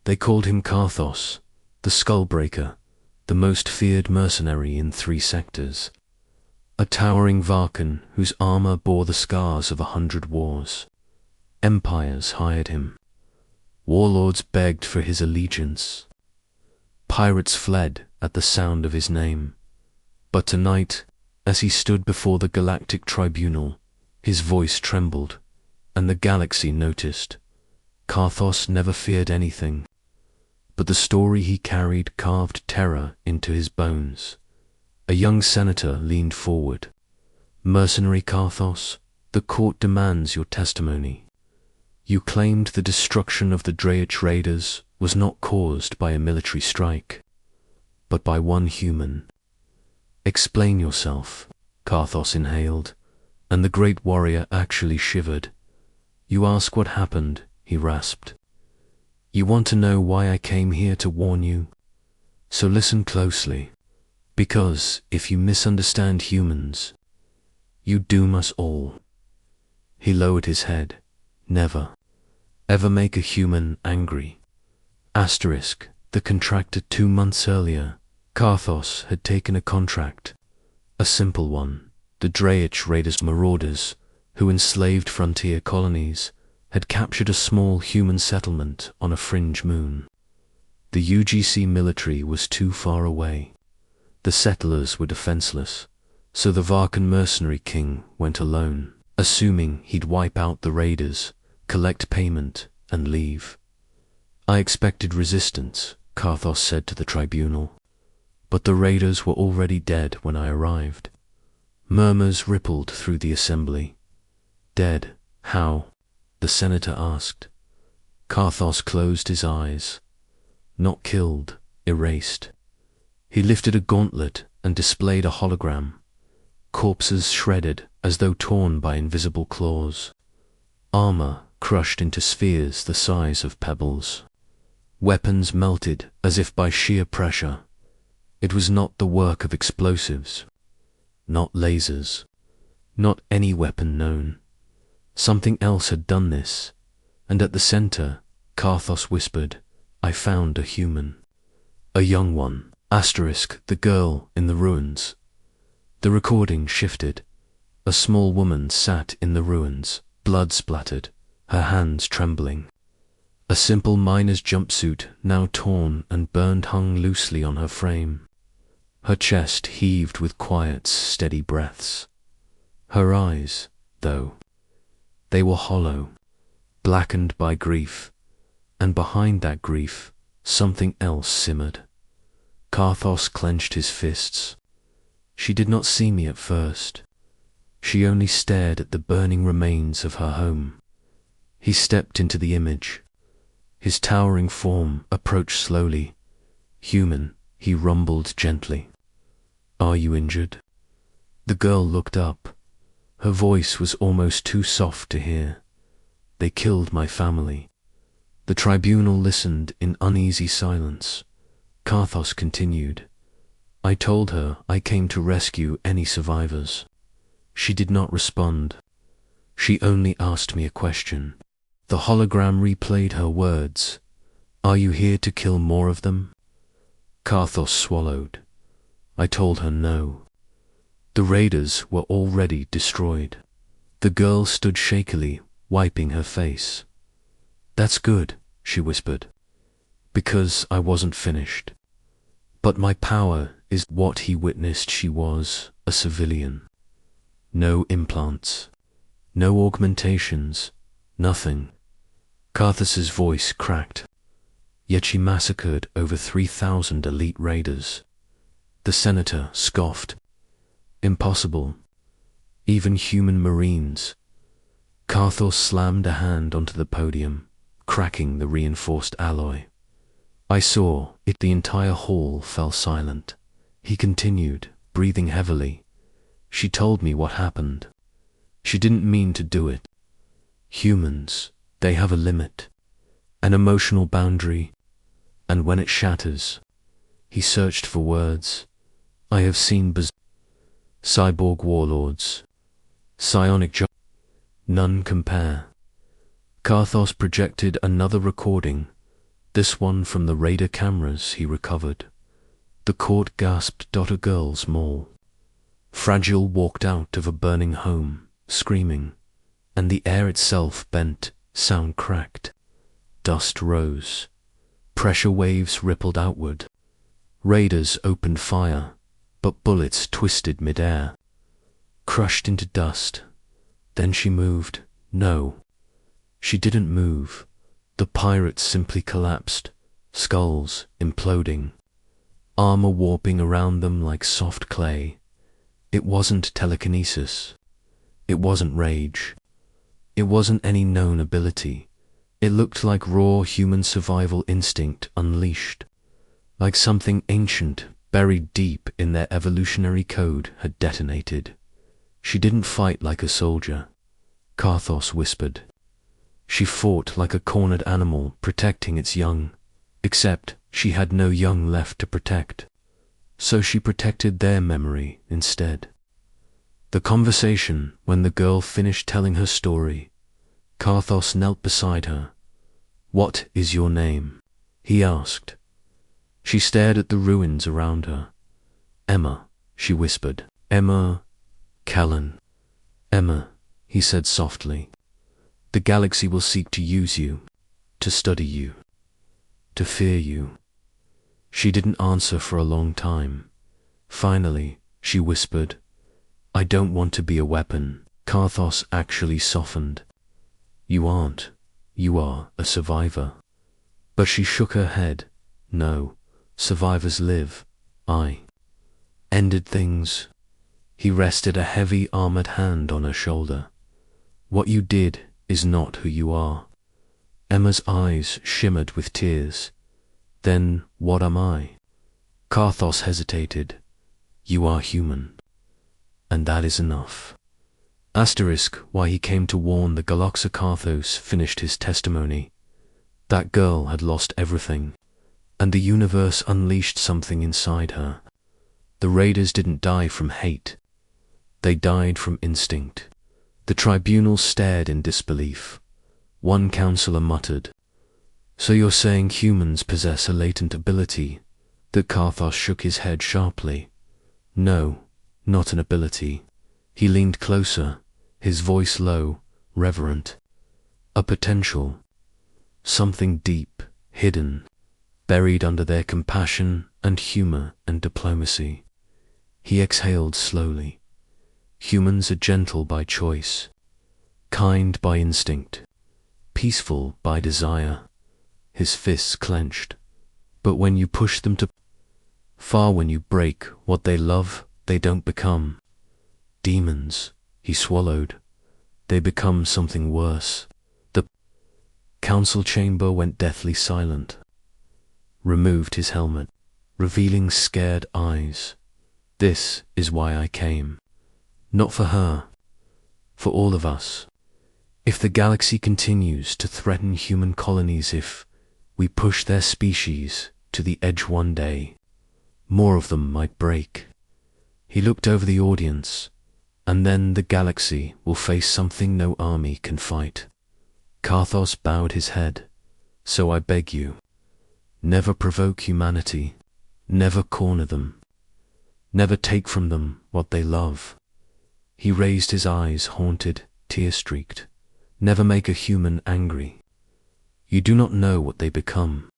They called him Karthos, the Skullbreaker, the most feared mercenary in 3 sectors. A towering Varkan whose armor bore the scars of 100 wars. Empires hired him. Warlords begged for his allegiance. Pirates fled at the sound of his name. But tonight, as he stood before the Galactic Tribunal, his voice trembled, and the galaxy noticed. Karthos never feared anything, but the story he carried carved terror into his bones. A young senator leaned forward. "Mercenary Karthos, the court demands your testimony. You claimed the destruction of the Dreyach raiders was not caused by a military strike, but by one human. Explain yourself." Karthos inhaled, and the great warrior actually shivered. "You ask what happened," he rasped. "You want to know why I came here to warn you? So listen closely, because if you misunderstand humans, you doom us all." He lowered his head. "Never, ever make a human angry." The contractor 2 months earlier, Karthos had taken a contract, a simple one. The Dreyach raiders marauders, who enslaved frontier colonies, had captured a small human settlement on a fringe moon. The UGC military was too far away. The settlers were defenseless, so the Varkan mercenary king went alone, assuming he'd wipe out the raiders, collect payment, and leave. "I expected resistance," Karthos said to the tribunal, "but the raiders were already dead when I arrived." Murmurs rippled through the assembly. "Dead? How?" the senator asked. Karthos closed his eyes. "Not killed, erased." He lifted a gauntlet and displayed a hologram. Corpses shredded as though torn by invisible claws. Armor crushed into spheres the size of pebbles. Weapons melted as if by sheer pressure. It was not the work of explosives. Not lasers. Not any weapon known. Something else had done this, and at the center, Karthos whispered, "I found a human. A young one. The girl in the ruins." The recording shifted. A small woman sat in the ruins, blood splattered, her hands trembling. A simple miner's jumpsuit, now torn and burned, hung loosely on her frame. Her chest heaved with quiet, steady breaths. Her eyes, though, they were hollow, blackened by grief, and behind that grief, something else simmered. Karthos clenched his fists. She did not see me at first. She only stared at the burning remains of her home. He stepped into the image. His towering form approached slowly. "Human," he rumbled gently. "Are you injured?" The girl looked up. Her voice was almost too soft to hear. "They killed my family." The tribunal listened in uneasy silence. Karthos continued, "I told her I came to rescue any survivors." She did not respond. She only asked me a question. The hologram replayed her words. "Are you here to kill more of them?" Karthos swallowed. I told her no. The raiders were already destroyed. The girl stood shakily, wiping her face. "That's good," she whispered, "because I wasn't finished. But my power is what he witnessed. She was a civilian. No implants, no augmentations, nothing." Karthos's voice cracked. "Yet she massacred over 3,000 elite raiders." The senator scoffed. "Impossible. Even human marines." Karthos slammed a hand onto the podium, cracking the reinforced alloy. I saw it. The entire hall fell silent. He continued, breathing heavily. "She told me what happened. She didn't mean to do it. Humans, they have a limit, an emotional boundary, and when it shatters..." He searched for words. "I have seen cyborg warlords, psionic none compare." Karthos projected another recording. This one from the radar cameras he recovered. The court gasped. A girl's mole. Fragile walked out of a burning home, screaming, and the air itself bent, sound cracked. Dust rose. Pressure waves rippled outward. Raiders opened fire, but bullets twisted midair. Crushed into dust. Then she moved. No, she didn't move. The pirates simply collapsed, skulls imploding, armor warping around them like soft clay. It wasn't telekinesis. It wasn't rage. It wasn't any known ability. It looked like raw human survival instinct unleashed, like something ancient, buried deep in their evolutionary code, had detonated. She didn't fight like a soldier, Karthos whispered. She fought like a cornered animal protecting its young, except she had no young left to protect. So she protected their memory instead. The conversation, when the girl finished telling her story, Karthos knelt beside her. "What is your name?" he asked. She stared at the ruins around her. "Emma," she whispered. "Emma Callan." "Emma," he said softly. "The galaxy will seek to use you, to study you, to fear you." She didn't answer for a long time. Finally, she whispered, "I don't want to be a weapon." Karthos actually softened. "You aren't. You are a survivor." But she shook her head. "No, survivors live. I ended things." He rested a heavy armored hand on her shoulder. "What you did is not who you are." Emma's eyes shimmered with tears. "Then what am I?" Karthos hesitated. "You are human. And that is enough." Why he came to warn the Galaxy. Karthos finished his testimony. That girl had lost everything, and the universe unleashed something inside her. The raiders didn't die from hate. They died from instinct. The tribunal stared in disbelief. One counselor muttered, "So you're saying humans possess a latent ability?" The Karthos shook his head sharply. "No, not an ability." He leaned closer, his voice low, reverent. "A potential. Something deep, hidden, buried under their compassion and humor and diplomacy." He exhaled slowly. "Humans are gentle by choice, kind by instinct, peaceful by desire." His fists clenched. "But when you push them to far, when you break what they love, they don't become demons." He swallowed. "They become something worse." The council chamber went deathly silent. Removed his helmet, revealing scared eyes. "This is why I came. Not for her. For all of us. If the galaxy continues to threaten human colonies, if we push their species to the edge one day, more of them might break." He looked over the audience. "And then the galaxy will face something no army can fight." Karthos bowed his head. "So I beg you, never provoke humanity, never corner them, never take from them what they love." He raised his eyes, haunted, tear-streaked. "Never make a human angry. You do not know what they become.